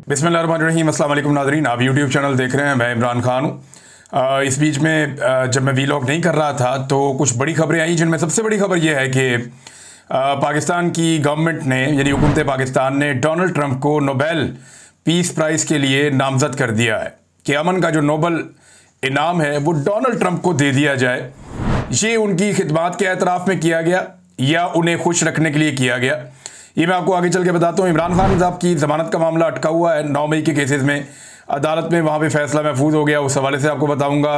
बिस्मिल्लाहिर्रहमानिर्रहीम। अस्सलाम वालेकुम नाज़रीन, आप यूट्यूब चैनल देख रहे हैं। मैं इमरान खान हूँ। इस बीच में जब मैं वीलॉग नहीं कर रहा था तो कुछ बड़ी खबरें आई, जिनमें सबसे बड़ी खबर यह है कि पाकिस्तान की गवर्नमेंट ने यानी हुकूमत पाकिस्तान ने डोनाल्ड ट्रंप को नोबेल पीस प्राइज़ के लिए नामज़द कर दिया है कि अमन का जो नोबेल इनाम है वो डोनाल्ड ट्रंप को दे दिया जाए। ये उनकी खिदमात के एतराफ़ में किया गया या उन्हें खुश रखने के लिए किया गया, ये मैं आपको आगे चल के बताता हूँ। इमरान खान साहब की ज़मानत का मामला अटका हुआ है 9 मई के केसेस में, अदालत में वहाँ पे फैसला महफूज हो गया। उस हवाले से आपको बताऊँगा।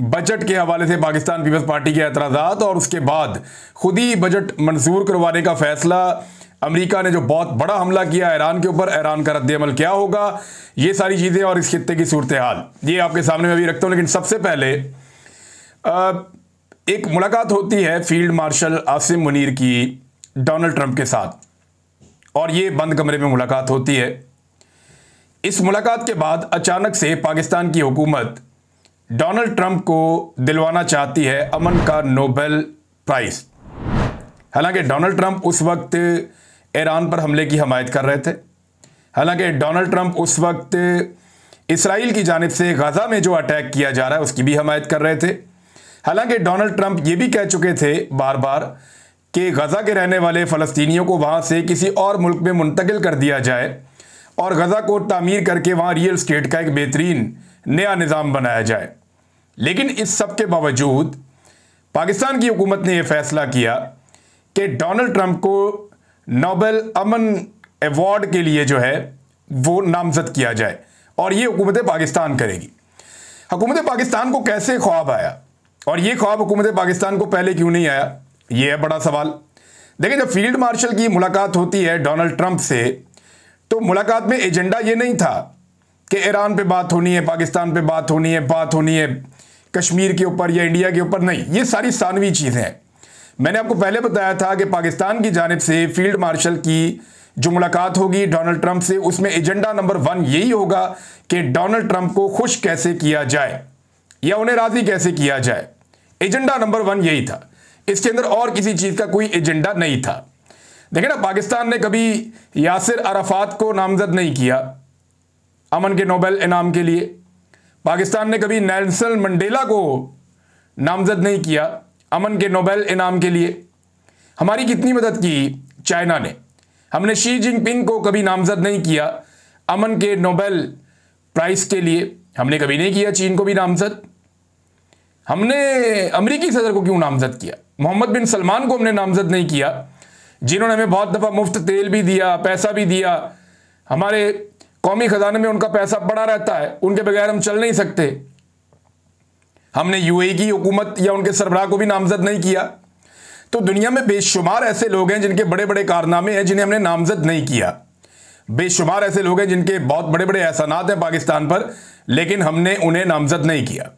बजट के हवाले से पाकिस्तान पीपल्स पार्टी के एतराज़ात और उसके बाद खुद ही बजट मंजूर करवाने का फैसला, अमेरिका ने जो बहुत बड़ा हमला किया ईरान के ऊपर, ईरान का रद्द-ए-अमल क्या होगा, ये सारी चीज़ें और इस खित्ते की सूरत हाल ये आपके सामने मैं भी रखता हूँ। लेकिन सबसे पहले एक मुलाकात होती है फील्ड मार्शल आसिम मुनीर की डोनाल्ड ट्रंप के साथ, और ये बंद कमरे में मुलाकात होती है। इस मुलाकात के बाद अचानक से पाकिस्तान की हुकूमत डोनाल्ड ट्रंप को दिलवाना चाहती है अमन का नोबेल प्राइज़। हालांकि डोनाल्ड ट्रंप उस वक्त ईरान पर हमले की हमायत कर रहे थे। हालांकि डोनाल्ड ट्रंप उस वक्त इसराइल की जानिब से गजा में जो अटैक किया जा रहा है उसकी भी हमायत कर रहे थे। हालांकि डोनाल्ड ट्रंप ये भी कह चुके थे बार बार कि गजा के रहने वाले फ़लस्तीनियों को वहाँ से किसी और मुल्क में मुंतकिल कर दिया जाए और गजा को तामीर करके वहाँ रियल स्टेट का एक बेहतरीन नया निज़ाम बनाया जाए। लेकिन इस सब के बावजूद पाकिस्तान की हुकूमत ने यह फ़ैसला किया कि डोनाल्ड ट्रंप को नोबेल अमन अवार्ड के लिए जो है वो नामज़द किया जाए, और ये हुकूमत पाकिस्तान करेगी। हुकूमत पाकिस्तान को कैसे ख्वाब आया, और ये ख्वाब हुकूमत पाकिस्तान को पहले क्यों नहीं आया, ये है बड़ा सवाल। देखिए, जब फील्ड मार्शल की मुलाकात होती है डोनाल्ड ट्रंप से, तो मुलाकात में एजेंडा ये नहीं था कि ईरान पे बात होनी है, पाकिस्तान पे बात होनी है कश्मीर के ऊपर या इंडिया के ऊपर, नहीं। ये सारी सानवी चीज़ें हैं। मैंने आपको पहले बताया था कि पाकिस्तान की जानिब से फील्ड मार्शल की जो मुलाकात होगी डोनाल्ड ट्रंप से, उसमें एजेंडा नंबर 1 यही होगा कि डोनाल्ड ट्रंप को खुश कैसे किया जाए या उन्हें राज़ी कैसे किया जाए। एजेंडा नंबर 1 यही था, इसके अंदर और किसी चीज़ का कोई एजेंडा नहीं था। देखिए ना, पाकिस्तान ने कभी यासिर अराफात को नामज़द नहीं किया अमन के नोबेल इनाम के लिए। पाकिस्तान ने कभी नेल्सन मंडेला को नामज़द नहीं किया अमन के नोबेल इनाम के लिए। हमारी कितनी मदद की चाइना ने। हमने शी जिनपिंग को कभी नामज़द नहीं किया अमन के नोबेल प्राइज़ के लिए। हमने कभी नहीं किया चीन को भी नामज़द। हमने अमेरिकी सदर को क्यों नामज़द किया? मोहम्मद बिन सलमान को हमने नामज़द नहीं किया, जिन्होंने हमें बहुत दफ़ा मुफ्त तेल भी दिया, पैसा भी दिया। हमारे कौमी ख़जाने में उनका पैसा पड़ा रहता है, उनके बगैर हम चल नहीं सकते। हमने यूएई की हुकूमत या उनके सरबराह को भी नामज़द नहीं किया। तो दुनिया में बेशुमार ऐसे लोग हैं जिनके बड़े बड़े कारनामे हैं जिन्हें हमने नामज़द नहीं किया। बेशुमार ऐसे लोग हैं जिनके बहुत बड़े बड़े एहसानात हैं पाकिस्तान पर, लेकिन हमने उन्हें नामज़द नहीं किया।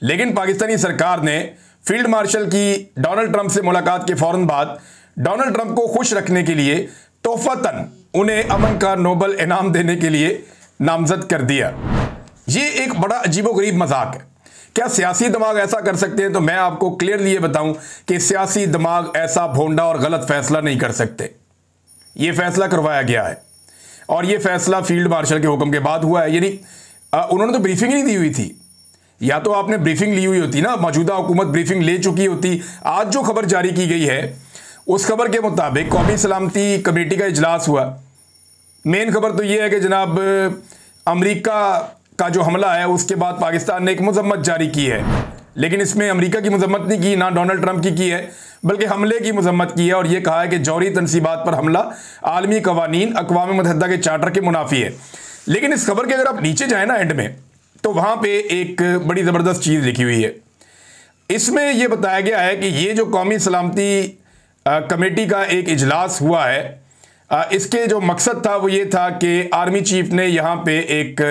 लेकिन पाकिस्तानी सरकार ने फील्ड मार्शल की डोनाल्ड ट्रंप से मुलाकात के फ़ौरन बाद डोनाल्ड ट्रंप को खुश रखने के लिए तोहफ़तन उन्हें अमन का नोबेल इनाम देने के लिए नामज़द कर दिया। ये एक बड़ा अजीबोगरीब मजाक है। क्या सियासी दिमाग ऐसा कर सकते हैं? तो मैं आपको क्लियरली ये बताऊं कि सियासी दिमाग ऐसा भोंडा और गलत फैसला नहीं कर सकते। ये फैसला करवाया गया है और ये फैसला फील्ड मार्शल के हुक्म के बाद हुआ है। यानी उन्होंने तो ब्रीफिंग नहीं दी हुई थी। या तो आपने ब्रीफिंग ली हुई होती ना, मौजूदा हुकूमत ब्रीफिंग ले चुकी होती। आज जो खबर जारी की गई है उस खबर के मुताबिक कौमी सलामती कमेटी का इजलास हुआ। मेन खबर तो ये है कि जनाब अमेरिका का जो हमला है उसके बाद पाकिस्तान ने एक मजम्मत जारी की है, लेकिन इसमें अमेरिका की मजम्मत नहीं की, ना डोनाल्ड ट्रंप की है, बल्कि हमले की मजम्मत की है। और ये कहा है कि जौहरी तनसीबात पर हमला आलमी कवानीन अक़वाम मुत्तहिदा के चार्टर के मुनाफी है। लेकिन इस खबर के अगर आप नीचे जाए ना एंड में, तो वहाँ पे एक बड़ी ज़बरदस्त चीज़ लिखी हुई है। इसमें यह बताया गया है कि ये जो कौमी सलामती कमेटी का एक इजलास हुआ है, इसके जो मकसद था वो ये था कि आर्मी चीफ ने यहाँ पे एक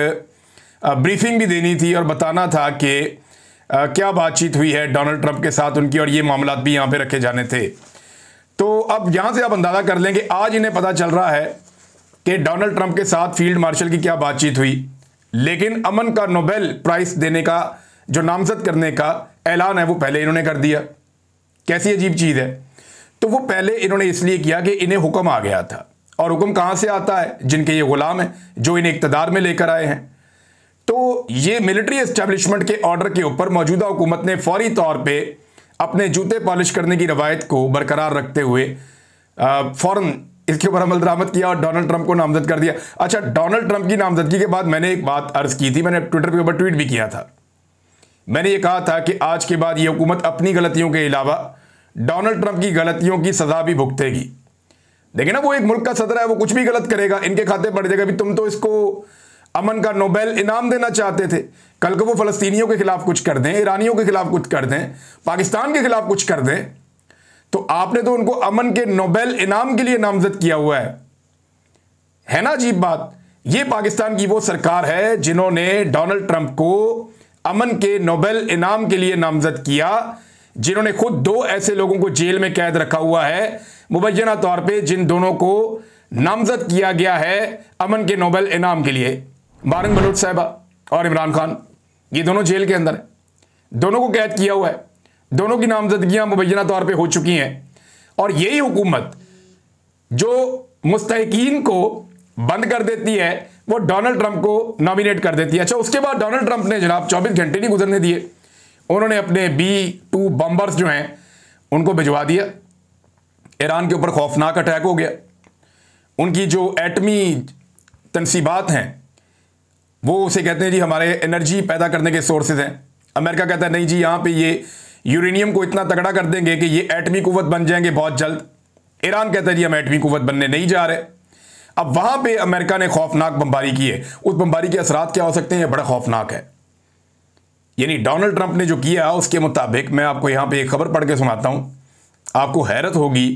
ब्रीफिंग भी देनी थी और बताना था कि क्या बातचीत हुई है डोनाल्ड ट्रंप के साथ उनकी, और ये मामला भी यहाँ पे रखे जाने थे। तो अब यहाँ से आप अंदाज़ा कर लें कि आज इन्हें पता चल रहा है कि डोनाल्ड ट्रंप के साथ फील्ड मार्शल की क्या बातचीत हुई, लेकिन अमन का नोबेल प्राइज़ देने का जो नामज़द करने का ऐलान है वो पहले इन्होंने कर दिया। कैसी अजीब चीज़ है। तो वो पहले इन्होंने इसलिए किया कि इन्हें हुक्म आ गया था और हुक्म कहां से आता है? जिनके ये गुलाम हैं, जो इन्हें इक़्तिदार में लेकर आए हैं। तो ये मिलिट्री एस्टेब्लिशमेंट के ऑर्डर के ऊपर मौजूदा हुकूमत ने फौरी तौर पे अपने जूते पॉलिश करने की रवायत को बरकरार रखते हुए फौरन इसके ऊपर अमल दरामद किया और डोनाल्ड ट्रंप को नामजद कर दिया। अच्छा, डोनाल्ड ट्रंप की नामजदगी के बाद मैंने एक बात अर्ज की थी, मैंने ट्विटर के ऊपर ट्वीट भी किया था। मैंने ये कहा था कि आज के बाद ये हुकूमत अपनी गलतियों के अलावा डोनाल्ड ट्रंप की गलतियों की सजा भी भुगतेगी। देखिए ना, वो एक मुल्क का सदर है, वो कुछ भी गलत करेगा, इनके खाते पड़ जाएगा। तुम तो इसको अमन का नोबेल इनाम देना चाहते थे, कल को वो फलस्तीनियों के खिलाफ कुछ कर दें, ईरानियों के खिलाफ कुछ कर दें, पाकिस्तान के खिलाफ कुछ कर दें, तो आपने तो उनको अमन के नोबेल इनाम के लिए नामजद किया हुआ है ना? अजीब बात। ये पाकिस्तान की वो सरकार है जिन्होंने डोनाल्ड ट्रंप को अमन के नोबेल इनाम के लिए नामजद किया, जिन्होंने खुद 2 ऐसे लोगों को जेल में कैद रखा हुआ है मुबैना तौर पे, जिन दोनों को नामजद किया गया है अमन के नोबेल इनाम के लिए। बारंग बलूच साहिबा और इमरान खान, ये दोनों जेल के अंदर है, दोनों को कैद किया हुआ है, दोनों की नामजदगियां मुबैना तौर पे हो चुकी हैं। और यही हुकूमत जो मुस्तहिकीन को बंद कर देती है, वो डोनाल्ड ट्रंप को नॉमिनेट कर देती है। अच्छा, उसके बाद डोनाल्ड ट्रंप ने जनाब 24 घंटे नहीं गुजरने दिए, उन्होंने अपने B-2 बम्बर्स जो हैं उनको भिजवा दिया। ईरान के ऊपर खौफनाक अटैक हो गया। उनकी जो एटमी तनसीबात हैं वो उसे कहते हैं जी हमारे एनर्जी पैदा करने के सोर्सेज हैं। अमेरिका कहता है नहीं जी, यहाँ पे ये यूरेनियम को इतना तगड़ा कर देंगे कि ये एटमी कुव्वत बन जाएंगे बहुत जल्द। ईरान कहता है जी हम एटमी कुव्वत बनने नहीं जा रहे। अब वहां पे अमेरिका ने खौफनाक बमबारी की है। उस बमबारी के असरात क्या हो सकते हैं, ये बड़ा खौफनाक है। यानी डोनाल्ड ट्रंप ने जो किया उसके मुताबिक, मैं आपको यहां पे एक खबर पढ़ के सुनाता हूं, आपको हैरत होगी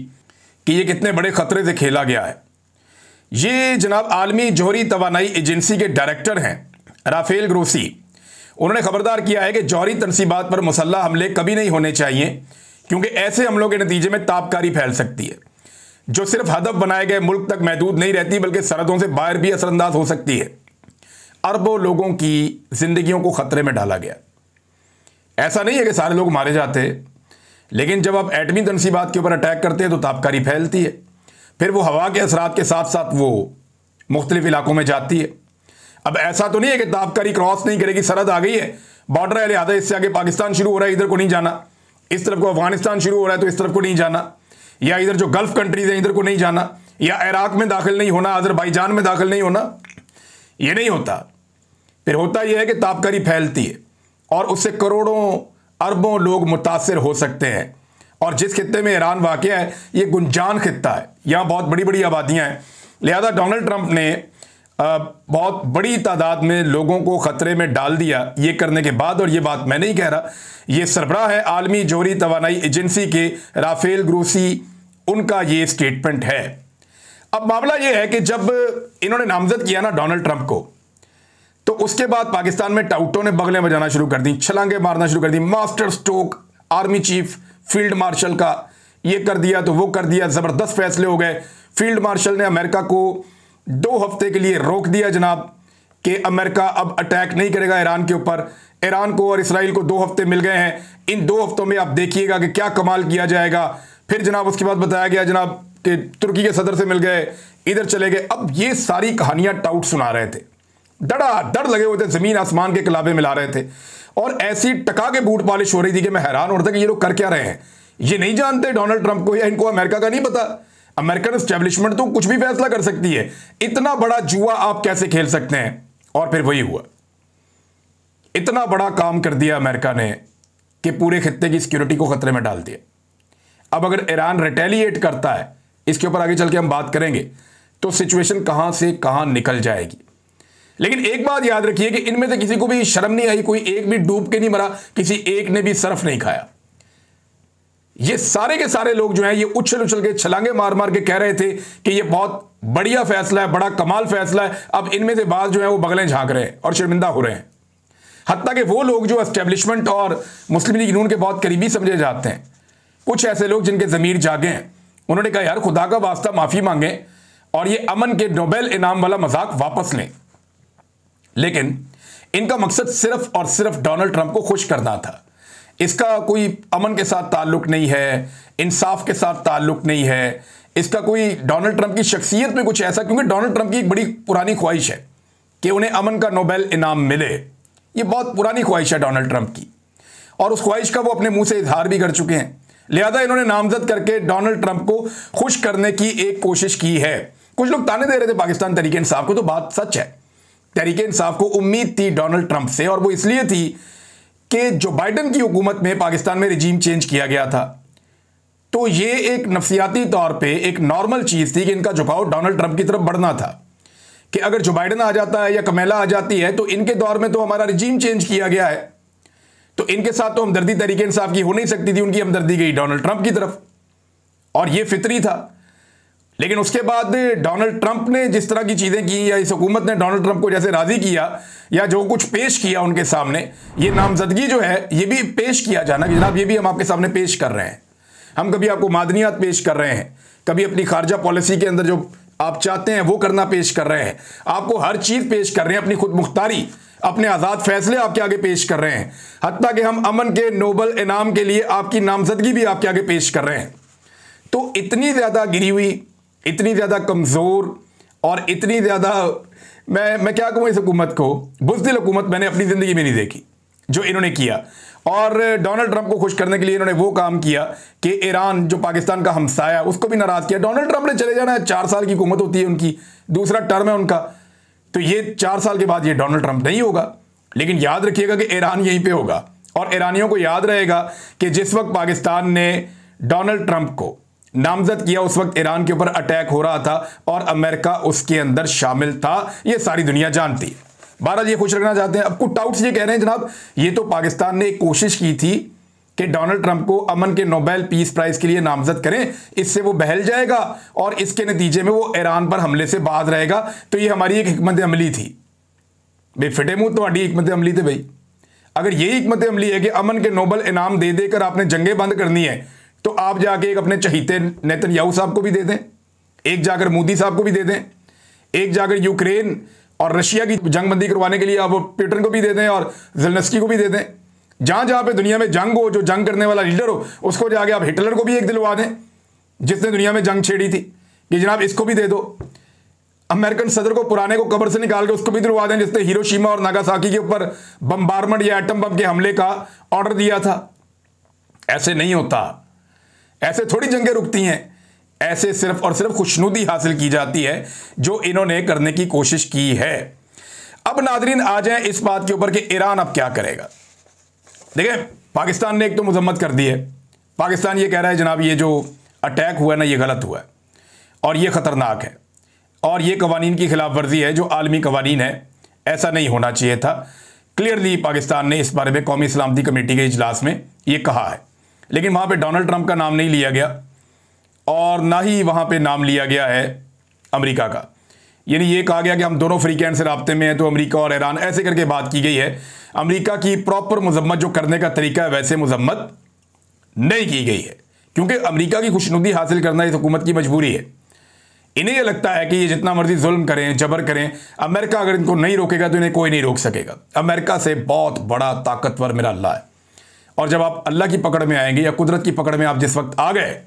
कि ये कितने बड़े खतरे से खेला गया है। ये जनाब आलमी जौहरी तवानाई एजेंसी के डायरेक्टर हैं राफेल ग्रोसी, उन्होंने खबरदार किया है कि जौहरी तनसीबात पर मुसल्लह हमले कभी नहीं होने चाहिए, क्योंकि ऐसे हमलों के नतीजे में ताबकारी फैल सकती है जो सिर्फ हदफ बनाए गए मुल्क तक महदूद नहीं रहती, बल्कि सरहदों से बाहर भी असरअंदाज हो सकती है। अरबों लोगों की जिंदगियों को खतरे में डाला गया। ऐसा नहीं है कि सारे लोग मारे जाते, लेकिन जब आप एटमी तनसीबात के ऊपर अटैक करते हैं तो ताबकारी फैलती है, फिर वो हवा के असरात के साथ साथ वो मुख्तलिफ इलाकों में जाती है। अब ऐसा तो नहीं है कि ताबकारी क्रॉस नहीं करेगी, सरहद आ गई है, बॉर्डर है, लिहाजा इससे आगे पाकिस्तान शुरू हो रहा है, इधर को नहीं जाना, इस तरफ को अफगानिस्तान शुरू हो रहा है तो इस तरफ को नहीं जाना, या इधर जो गल्फ कंट्रीज हैं इधर को नहीं जाना, या इराक में दाखिल नहीं होना, अजरबैजान में दाखिल नहीं होना। ये नहीं होता। फिर होता यह है कि ताबकारी फैलती है और उससे करोड़ों अरबों लोग मुतासिर हो सकते हैं। और जिस खित्ते में ईरान वाक़या है ये गुंजान खित्ता है, यहाँ बहुत बड़ी बड़ी आबादियाँ हैं, लिहाजा डोनाल्ड ट्रंप ने बहुत बड़ी तादाद में लोगों को ख़तरे में डाल दिया ये करने के बाद। और ये बात मैं नहीं कह रहा, ये सरबराह है आलमी जौहरी तवानाई एजेंसी के राफेल ग्रोसी, उनका ये स्टेटमेंट है। अब मामला ये है कि जब इन्होंने नामजद किया ना डोनाल्ड ट्रंप को, तो उसके बाद पाकिस्तान में टाउटों ने बगलें बजाना शुरू कर दी, छलांगे मारना शुरू कर दी। Master stroke army chief field marshal का ये कर दिया तो वो कर दिया, ज़बरदस्त फैसले हो गए। फील्ड मार्शल ने अमेरिका को 2 हफ्ते के लिए रोक दिया जनाब कि अमेरिका अब अटैक नहीं करेगा ईरान के ऊपर। ईरान को और इसराइल को 2 हफ्ते मिल गए हैं, इन 2 हफ्तों में आप देखिएगा कि क्या कमाल किया जाएगा। फिर जनाब उसके बाद बताया गया जनाब कि तुर्की के सदर से मिल गए, इधर चले गए। अब ये सारी कहानियां टाउट सुना रहे थे, धड़ाधड़ लगे हुए थे, जमीन आसमान के कलाबे मिला रहे थे, और ऐसी टका के बूट पॉलिश हो रही थी कि मैं हैरान हो रहा था कि ये लोग कर क्या रहे हैं। ये नहीं जानते डोनाल्ड ट्रंप को, या इनको अमेरिका का नहीं पता। अमेरिकन एस्टेब्लिशमेंट तो कुछ भी फैसला कर सकती है, इतना बड़ा जुआ आप कैसे खेल सकते हैं। और फिर वही हुआ, इतना बड़ा काम कर दिया अमेरिका ने कि पूरे खित्ते की सिक्योरिटी को खतरे में डाल दिया। अब अगर ईरान रिटेलिएट करता है, इसके ऊपर आगे चल के हम बात करेंगे, तो सिचुएशन कहां से कहां निकल जाएगी। लेकिन एक बात याद रखिए कि इनमें से किसी को भी शर्म नहीं आई, कोई एक भी डूब के नहीं मरा, किसी एक ने भी सरफ नहीं खाया। ये सारे के सारे लोग जो हैं ये उछल उछल के छलांगे मार मार के कह रहे थे कि ये बहुत बढ़िया फैसला है, बड़ा कमाल फैसला है। अब इनमें से बात जो है वो बगलें झांक रहे हैं और शर्मिंदा हो रहे हैं। हत्ता कि वो लोग जो एस्टेब्लिशमेंट और मुस्लिम लीग नून के बहुत करीबी समझे जाते हैं, कुछ ऐसे लोग जिनके ज़मीर जागे हैं, उन्होंने कहा यार खुदा का वास्ता माफ़ी मांगे और ये अमन के नोबेल इनाम वाला मजाक वापस लें। लेकिन इनका मकसद सिर्फ और सिर्फ डोनाल्ड ट्रंप को खुश करना था। इसका कोई अमन के साथ ताल्लुक नहीं है, इंसाफ के साथ ताल्लुक नहीं है, इसका कोई डोनाल्ड ट्रंप की शख्सियत में कुछ ऐसा, क्योंकि डोनाल्ड ट्रंप की एक बड़ी पुरानी ख्वाहिश है कि उन्हें अमन का नोबेल इनाम मिले। ये बहुत पुरानी ख्वाहिश है डोनाल्ड ट्रंप की, और उस ख्वाहिश का वो अपने मुंह से इजहार भी कर चुके हैं। लिहाजा इन्होंने नामजद करके डोनाल्ड ट्रंप को खुश करने की एक कोशिश की है। कुछ लोग ताने दे रहे थे पाकिस्तान तहरीक इंसाफ को, तो बात सच है, तहरीक इंसाफ को उम्मीद थी डोनाल्ड ट्रंप से, और वो इसलिए थी कि जो बाइडन की हुकूमत में पाकिस्तान में रिजीम चेंज किया गया था, तो ये एक नफसियाती तौर पे एक नॉर्मल चीज़ थी कि इनका झुकाव डोनाल्ड ट्रंप की तरफ बढ़ना था, कि अगर जो बाइडन आ जाता है या कमेला आ जाती है तो इनके दौर में तो हमारा रिजीम चेंज किया गया है, तो इनके साथ तो हमदर्दी तहरीक इंसाफ की हो नहीं सकती थी, उनकी हमदर्दी गई डोनाल्ड ट्रंप की तरफ, और ये फितरी था। लेकिन उसके बाद डोनाल्ड ट्रंप ने जिस तरह की चीज़ें की, या इस हुकूमत ने डोनाल्ड ट्रंप को जैसे राज़ी किया या जो कुछ पेश किया उनके सामने, ये नामजदगी जो है ये भी पेश किया जाना कि जनाब ये भी हम आपके सामने पेश कर रहे हैं, हम कभी आपको मादनियात पेश कर रहे हैं, कभी अपनी खारजा पॉलिसी के अंदर जो आप चाहते हैं वो करना पेश कर रहे हैं, आपको हर चीज़ पेश कर रहे हैं, अपनी खुद मुख्तारी, अपने आज़ाद फैसले आपके आगे पेश कर रहे हैं, हत्ता कि हम अमन के नोबल इनाम के लिए आपकी नामजदगी भी आपके आगे पेश कर रहे हैं। तो इतनी ज़्यादा गिरी हुई, इतनी ज़्यादा कमज़ोर, और इतनी ज़्यादा मैं क्या कहूँ इस हुकूमत को, बुज़दिल हुकूमत मैंने अपनी ज़िंदगी में नहीं देखी जो इन्होंने किया। और डोनाल्ड ट्रंप को खुश करने के लिए इन्होंने वो काम किया कि ईरान जो पाकिस्तान का हमसाया उसको भी नाराज़ किया। डोनाल्ड ट्रंप ने चले जाना है, 4 साल की हुकूमत होती है उनकी, दूसरा टर्म है उनका, तो ये 4 साल के बाद ये डोनाल्ड ट्रंप नहीं होगा। लेकिन याद रखिएगा कि ईरान यहीं पे होगा, और ईरानियों को याद रहेगा कि जिस वक्त पाकिस्तान ने डोनाल्ड ट्रंप को नामजद किया उस वक्त ईरान के ऊपर अटैक हो रहा था और अमेरिका उसके अंदर शामिल था, ये सारी दुनिया जानती है। बहरहाल ये खुश रखना चाहते हैं। अब कुछ डाउट्स ये कह रहे हैं जनाब ये तो पाकिस्तान ने एक कोशिश की थी कि डोनाल्ड ट्रंप को अमन के नोबेल पीस प्राइज के लिए नामजद करें, इससे वो बहल जाएगा और इसके नतीजे में वो ईरान पर हमले से बाज रहेगा, तो ये हमारी एक हिकमत अमली थी। भाई फिटे मुंह तो हिकमत अमली थे भाई। अगर यही हिकमत अमली है कि अमन के नोबेल इनाम दे देकर आपने जंगें बंद करनी है, तो आप जाके एक अपने चहीते नेतन्याहू साहब को भी दे दें, एक जाकर मोदी साहब को भी दे दें, एक जाकर यूक्रेन और रशिया की जंगबंदी करवाने के लिए आप पुतिन को भी दे दें और ज़ेलेंस्की को भी दे दें। जहां जहां पे दुनिया में जंग हो, जो जंग करने वाला लीडर हो, उसको जाके आप हिटलर को भी एक दिलवा दें जिसने दुनिया में जंग छेड़ी थी, कि जनाब इसको भी दे दो। अमेरिकन सदर को पुराने को कब्र से निकाल के उसको भी दिलवा दें जिसने हिरोशिमा और नागासाकी के ऊपर बम्बारमेंट या एटम बम के हमले का ऑर्डर दिया था। ऐसे नहीं होता, ऐसे थोड़ी जंगें रुकती हैं, ऐसे सिर्फ और सिर्फ खुशनुदी हासिल की जाती है जो इन्होंने करने की कोशिश की है। अब नादरीन आ जाएं इस बात के ऊपर कि ईरान अब क्या करेगा। देखिए पाकिस्तान ने एक तो मजम्मत कर दी है, पाकिस्तान ये कह रहा है जनाब ये जो अटैक हुआ है ना ये गलत हुआ है और ये ख़तरनाक है और ये कवानीन की खिलाफ वर्जी है जो आलमी कवानीन है, ऐसा नहीं होना चाहिए था। क्लियरली पाकिस्तान ने इस बारे में कौमी सलामती कमेटी के इजलास में ये कहा है, लेकिन वहाँ पे डोनाल्ड ट्रंप का नाम नहीं लिया गया और ना ही वहाँ पे नाम लिया गया है अमेरिका का। यानी ये कहा गया कि हम दोनों फ्री कैंड से राब्ते में हैं, तो अमेरिका और ईरान ऐसे करके बात की गई है। अमेरिका की प्रॉपर मजम्मत जो करने का तरीका है वैसे मजम्मत नहीं की गई है, क्योंकि अमेरिका की खुशनुदी हासिल करना इस हुकूमत की मजबूरी है। इन्हें यह लगता है कि ये जितना मर्जी जुल्म करें, जबर करें, अमेरिका अगर इनको नहीं रोकेगा तो इन्हें कोई नहीं रोक सकेगा। अमेरिका से बहुत बड़ा ताकतवर मेरा अल्लाह है, और जब आप अल्लाह की पकड़ में आएंगे या कुदरत की पकड़ में आप जिस वक्त आ गए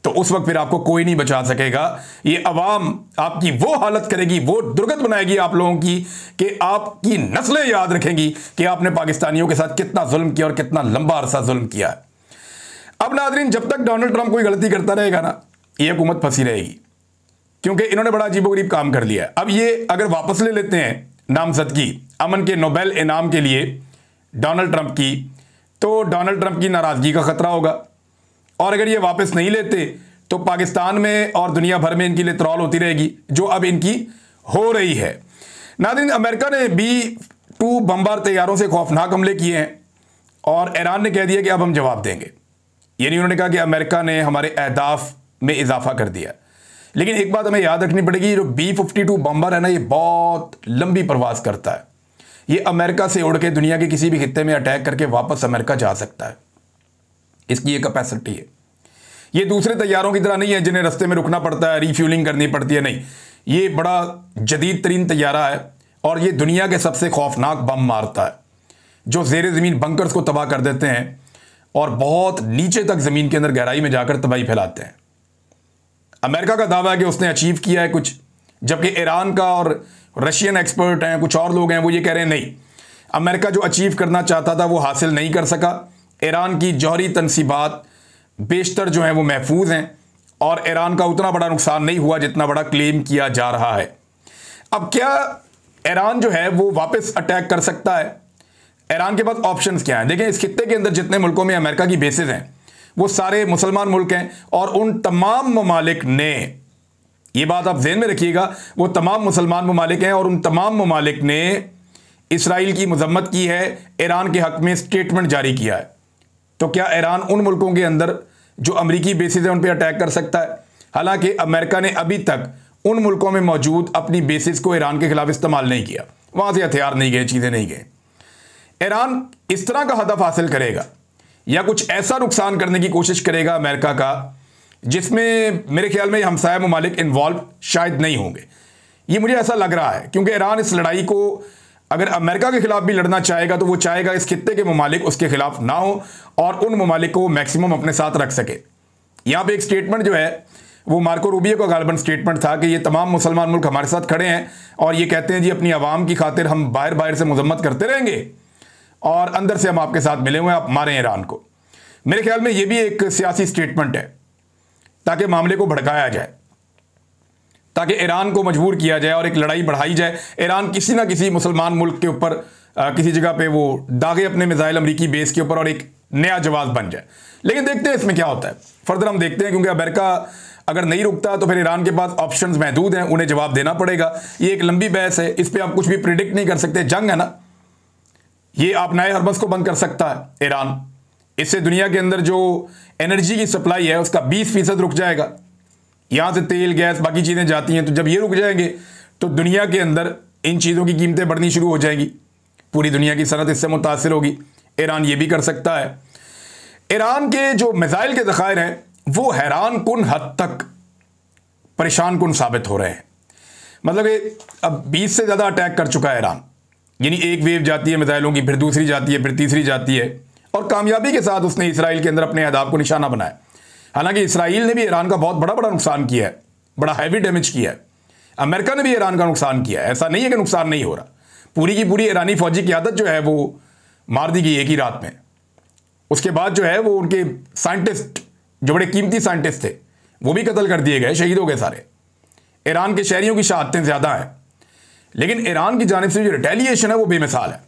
तो उस वक्त फिर आपको कोई नहीं बचा सकेगा। ये अवाम आपकी वो हालत करेगी, वो दुर्गत बनाएगी आप लोगों की कि आपकी नस्लें याद रखेंगी कि आपने पाकिस्तानियों के साथ कितना जुल्म किया और कितना लंबा अरसा जुल्म किया है। अब नाज़रीन जब तक डोनाल्ड ट्रंप कोई गलती करता रहेगा ना, ये हुकूमत फंसी रहेगी, क्योंकि इन्होंने बड़ा अजीबोगरीब काम कर लिया है। अब ये अगर वापस ले लेते हैं नामजदगी अमन के नोबेल इनाम के लिए डोनाल्ड ट्रंप की, तो डोनाल्ड ट्रंप की नाराज़गी का ख़तरा होगा, और अगर ये वापस नहीं लेते तो पाकिस्तान में और दुनिया भर में इनकी लितरॉल होती रहेगी जो अब इनकी हो रही है। नाज़रीन अमेरिका ने B-2 बमबार तैयारों से खौफनाक हमले किए हैं और ईरान ने कह दिया कि अब हम जवाब देंगे। यानी उन्होंने कहा कि अमेरिका ने हमारे अहदाफ में इजाफा कर दिया। लेकिन एक बात हमें याद रखनी पड़ेगी, जो B-52 बमबार है ना, ये बहुत लंबी परवाज करता है। ये अमेरिका से उड़ के दुनिया के किसी भी खित्ते में अटैक करके वापस अमेरिका जा सकता है, इसकी ये कैपेसिटी है। ये दूसरे तैयारों की तरह नहीं है जिन्हें रास्ते में रुकना पड़ता है, रिफ्यूलिंग करनी पड़ती है, नहीं, ये बड़ा जदीद तरीन तैयारा है और ये दुनिया के सबसे खौफनाक बम मारता है जो ज़ेरे ज़मीन बंकर्स को तबाह कर देते हैं और बहुत नीचे तक ज़मीन के अंदर गहराई में जाकर तबाही फैलाते हैं। अमेरिका का दावा है कि उसने अचीव किया है कुछ, जबकि ईरान का और रशियन एक्सपर्ट हैं, कुछ और लोग हैं, वो ये कह रहे हैं नहीं, अमेरिका जो अचीव करना चाहता था वो हासिल नहीं कर सका। ईरान की जौहरी तनसीबात बेशतर जो हैं वो महफूज हैं और ईरान का उतना बड़ा नुकसान नहीं हुआ जितना बड़ा क्लेम किया जा रहा है। अब क्या ईरान जो है वो वापस अटैक कर सकता है? ईरान के पास ऑप्शंस क्या हैं? देखें, इस खित्ते के अंदर जितने मुल्कों में अमेरिका की बेसेस हैं वो सारे मुसलमान मुल्क हैं और उन तमाम ममालिक ने, ये बात आप ज़हन में रखिएगा, वो तमाम मुसलमान ममालिक हैं और उन तमाम ममालिक ने इसराइल की मजम्मत की है, ईरान के हक में स्टेटमेंट जारी किया है। तो क्या ईरान उन मुल्कों के अंदर जो अमरीकी बेसिस हैं उन पर अटैक कर सकता है? हालांकि अमेरिका ने अभी तक उन मुल्कों में मौजूद अपनी बेसिस को ईरान के खिलाफ इस्तेमाल नहीं किया, वहां से हथियार नहीं गए, चीज़ें नहीं गए। ईरान इस तरह का हदफ हासिल करेगा या कुछ ऐसा नुकसान करने की कोशिश करेगा अमेरिका का जिसमें मेरे ख्याल में हमसाया ममालिक इन्वॉल्व शायद नहीं होंगे। ये मुझे ऐसा लग रहा है क्योंकि ईरान इस लड़ाई को अगर अमेरिका के खिलाफ भी लड़ना चाहेगा तो वो चाहेगा इस खित्ते के ममालिक उसके खिलाफ ना हो और उन ममालिक को मैक्सिमम अपने साथ रख सके। यहाँ पे एक स्टेटमेंट जो है वो मार्को रूबियो का गालबन स्टेटमेंट था कि ये तमाम मुसलमान मुल्क हमारे साथ खड़े हैं और ये कहते हैं जी अपनी आवाम की खातिर हम बाहर बाहर से मजम्मत करते रहेंगे और अंदर से हम आपके साथ मिले हुए हैं, आप मारें ईरान को। मेरे ख्याल में ये भी एक सियासी स्टेटमेंट है ताकि मामले को भड़काया जाए, ताकि ईरान को मजबूर किया जाए और एक लड़ाई बढ़ाई जाए। ईरान किसी ना किसी मुसलमान मुल्क के ऊपर किसी जगह पे वो दागे अपने मिसाइल अमरीकी बेस के ऊपर और एक नया जवाब बन जाए। लेकिन देखते हैं इसमें क्या होता है, फर्दर हम देखते हैं, क्योंकि अमेरिका अगर नहीं रुकता तो फिर ईरान के पास ऑप्शंस महदूद हैं, उन्हें जवाब देना पड़ेगा। ये एक लंबी बहस है, इस पर आप कुछ भी प्रिडिक्ट नहीं कर सकते। जंग है ना, ये आप नए हरबस को बंद कर सकता है ईरान, इससे दुनिया के अंदर जो एनर्जी की सप्लाई है उसका 20% रुक जाएगा। यहां से तेल गैस बाकी चीज़ें जाती हैं, तो जब ये रुक जाएंगे तो दुनिया के अंदर इन चीज़ों की कीमतें बढ़नी शुरू हो जाएंगी, पूरी दुनिया की सनत इससे मुतासिर होगी। ईरान ये भी कर सकता है। ईरान के जो मिसाइल के ज़खायर हैं वो हैरान कुन हद तक परेशान कुन साबित हो रहे हैं। मतलब कि अब 20 से ज़्यादा अटैक कर चुका है ईरान, यानी एक वेव जाती है मिसाइलों की, फिर दूसरी जाती है, फिर तीसरी जाती है, और कामयाबी के साथ उसने इसराइल के अंदर अपने अहदाफ को निशाना बनाया। हालांकि इसराइल ने भी ईरान का बहुत बड़ा नुकसान किया है, बड़ा हैवी डैमेज किया है। अमेरिका ने भी ईरान का नुकसान किया है, ऐसा नहीं है कि नुकसान नहीं हो रहा। पूरी की पूरी ईरानी फौजी क़यादत जो है वो मार दी गई एक ही रात में। उसके बाद जो है वो उनके साइंटिस्ट, जो बड़े कीमती साइंटिस्ट थे, वो भी कत्ल कर दिए गए, शहीद हो गए सारे। ईरान के शहरियों की शहादतें ज़्यादा हैं, लेकिन ईरान की जानिब से जो रिटेलिएशन है वो बेमिसाल है,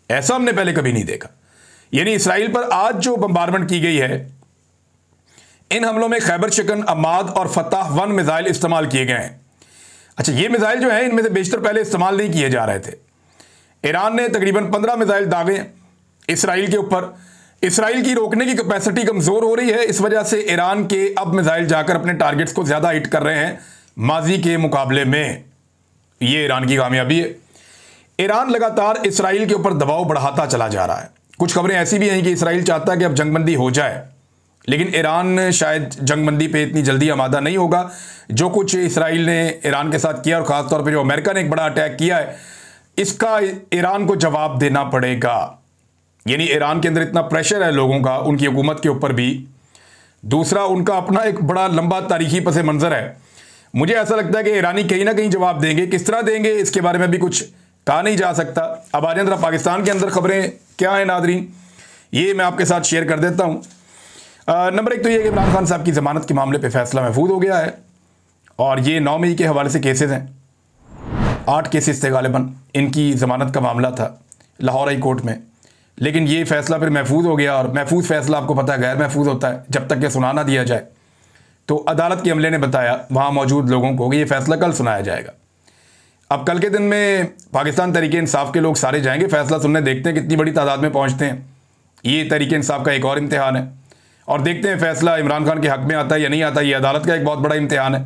ऐसा हमने पहले कभी नहीं देखा। यानी इसराइल पर आज जो बम्बारमेंट की गई है, इन हमलों में खैबर शिकन, अम्माद और फताह 1 मिसाइल इस्तेमाल किए गए हैं। अच्छा, ये मिसाइल जो है इनमें से बेशतर पहले इस्तेमाल नहीं किए जा रहे थे। ईरान ने तकरीबन 15 मिसाइल दागे इसराइल के ऊपर। इसराइल की रोकने की कैपेसिटी कमज़ोर हो रही है, इस वजह से ईरान के अब मिसाइल जाकर अपने टारगेट्स को ज़्यादा हिट कर रहे हैं माजी के मुकाबले में। ये ईरान की कामयाबी है। ईरान लगातार इसराइल के ऊपर दबाव बढ़ाता चला जा रहा है। कुछ खबरें ऐसी भी हैं कि इसराइल चाहता है कि अब जंगबंदी हो जाए, लेकिन ईरान शायद जंगबंदी पे इतनी जल्दी आमादा नहीं होगा। जो कुछ इसराइल ने ईरान के साथ किया और ख़ासतौर पे जो अमेरिका ने एक बड़ा अटैक किया है, इसका ईरान को जवाब देना पड़ेगा। यानी ईरान के अंदर इतना प्रेशर है लोगों का, उनकी हुकूमत के ऊपर भी। दूसरा, उनका अपना एक बड़ा लंबा तारीखी पस मंज़र है। मुझे ऐसा लगता है कि ईरानी कहीं ना कहीं जवाब देंगे, किस तरह देंगे इसके बारे में भी कुछ कहा नहीं जा सकता। अब आ जाए जरा पाकिस्तान के अंदर खबरें क्या हैं नादरीन, ये मैं आपके साथ शेयर कर देता हूँ। नंबर 1 तो ये कि इमरान खान साहब की ज़मानत के मामले पे फैसला महफूज हो गया है और ये 9 मई के हवाले से केसेस हैं। 8 केसेस थे गालिबन, इनकी ज़मानत का मामला था लाहौर हाई कोर्ट में, लेकिन ये फ़ैसला फिर महफूज हो गया। और महफूज फ़ैसला आपको पता है गैर महफूज होता है जब तक कि सुना ना दिया जाए। तो अदालत के अमले ने बताया वहाँ मौजूद लोगों को कि ये फ़ैसला कल सुनाया जाएगा। अब कल के दिन में पाकिस्तान तहरीक इंसाफ के लोग सारे जाएंगे फ़ैसला सुनने, देखते हैं कितनी बड़ी तादाद में पहुँचते हैं। ये तहरीक इंसाफ का एक और इम्तिहान है और देखते हैं फ़ैसला इमरान खान के हक़ में आता है या नहीं आता। ये अदालत का एक बहुत बड़ा इम्तिहान है,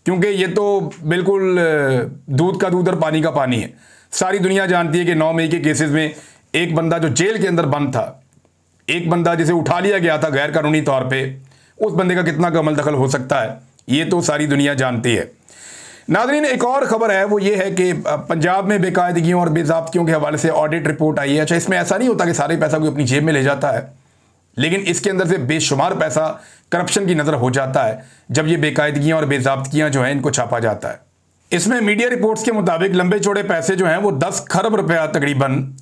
क्योंकि ये तो बिल्कुल दूध का दूध और पानी का पानी है। सारी दुनिया जानती है कि 9 मई के केसेस में एक बंदा जो जेल के अंदर बंद था, एक बंदा जिसे उठा लिया गया था गैर कानूनी तौर पर, उस बंदे का कितना कमल दखल हो सकता है, ये तो सारी दुनिया जानती है। नाज़रीन, एक और ख़बर है वो ये है कि पंजाब में बेकायदगियों और बेज़ाब्तियों के हवाले से ऑडिट रिपोर्ट आई है। अच्छा, इसमें ऐसा नहीं होता कि सारे पैसा कोई अपनी जेब में ले जाता है। लेकिन इसके अंदर से बेशुमार पैसा करप्शन की नज़र हो जाता है जब ये बेकायदगियां और बेज़ाब्तियां जो हैं इनको छापा जाता है। इसमें मीडिया रिपोर्ट्स के मुताबिक लंबे चौड़े पैसे जो हैं वो 10 खरब रुपया तकरीबन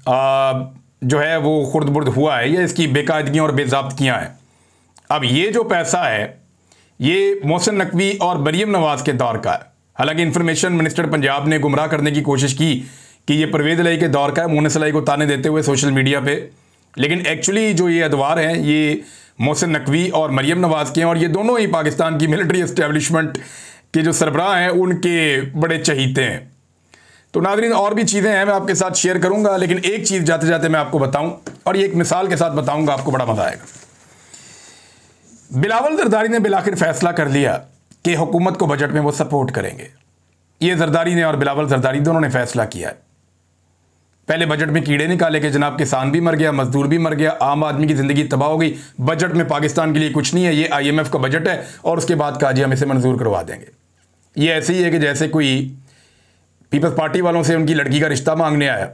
जो है वो खुर्द-बुर्द हुआ है, या इसकी बेकायदगियां और बेज़ाब्तियां हैं। अब ये जो पैसा है ये मोहसिन नकवी और मरियम नवाज के दौर का है। हालांकि इंफॉर्मेशन मिनिस्टर पंजाब ने गुमराह करने की कोशिश की कि ये परवेज़ इलाही के दौर का है, मोहसिन इलाही को ताने देते हुए सोशल मीडिया पे, लेकिन एक्चुअली जो ये अदवार हैं ये मोहसिन नकवी और मरियम नवाज के हैं, और ये दोनों ही पाकिस्तान की मिलिट्री एस्टेब्लिशमेंट के जो सरबराह हैं उनके बड़े चहीते हैं। तो नाज़रीन, और भी चीज़ें हैं मैं आपके साथ शेयर करूंगा, लेकिन एक चीज़ जाते जाते मैं आपको बताऊं, और ये एक मिसाल के साथ बताऊंगा, आपको बड़ा मज़ा आएगा। बिलावल जरदारी ने बिलाखिर फैसला कर लिया कि हुकूमत को बजट में वो सपोर्ट करेंगे। ये जरदारी ने और बिलावल जरदारी दोनों ने फैसला किया है। पहले बजट में कीड़े निकाले कि जनाब किसान भी मर गया, मजदूर भी मर गया, आम आदमी की ज़िंदगी तबाह हो गई, बजट में पाकिस्तान के लिए कुछ नहीं है, ये IMF का बजट है, और उसके बाद कहा जी हम इसे मंजूर करवा देंगे। ये ऐसे ही है कि जैसे कोई पीपल्स पार्टी वालों से उनकी लड़की का रिश्ता मांगने आया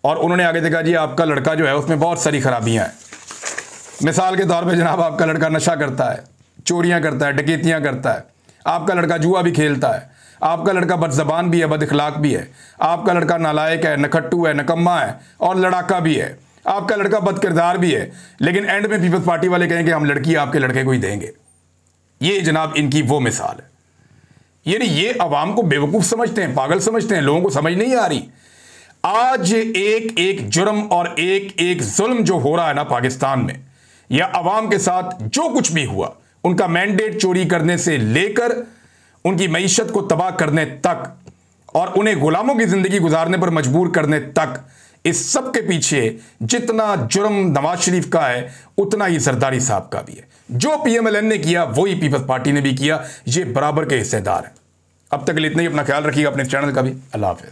और उन्होंने आगे से कहा जी आपका लड़का जो है उसमें बहुत सारी खराबियाँ हैं। मिसाल के तौर पे जनाब आपका लड़का नशा करता है, चोरियां करता है, डकैतियां करता है, आपका लड़का जुआ भी खेलता है, आपका लड़का बदज़बान भी है, बदअखलाक भी है, आपका लड़का नालायक है, नखट्टू है, नकम्मा है और लड़ाका भी है, आपका लड़का बदकिरदार भी है, लेकिन एंड में पीपल्स पार्टी वाले कहेंगे हम लड़की आपके लड़के को ही देंगे। ये जनाब इनकी वो मिसाल है। यानी ये अवाम को बेवकूफ़ समझते हैं, पागल समझते हैं, लोगों को समझ नहीं आ रही। आज एक एक जुर्म और एक एक जुल्म जो हो रहा है ना पाकिस्तान में, या अवाम के साथ जो कुछ भी हुआ, उनका मैंडेट चोरी करने से लेकर उनकी मईशत को तबाह करने तक और उन्हें गुलामों की ज़िंदगी गुजारने पर मजबूर करने तक, इस सब के पीछे जितना जुर्म नवाज शरीफ का है उतना ही जरदारी साहब का भी है। जो PMLN ने किया वही पीपल्स पार्टी ने भी किया, ये बराबर के हिस्सेदार हैं। अब तक के लिए इतना ही। अपना ख्याल रखिएगा, अपने चैनल का भी। अल्लाह हाफ़िज़।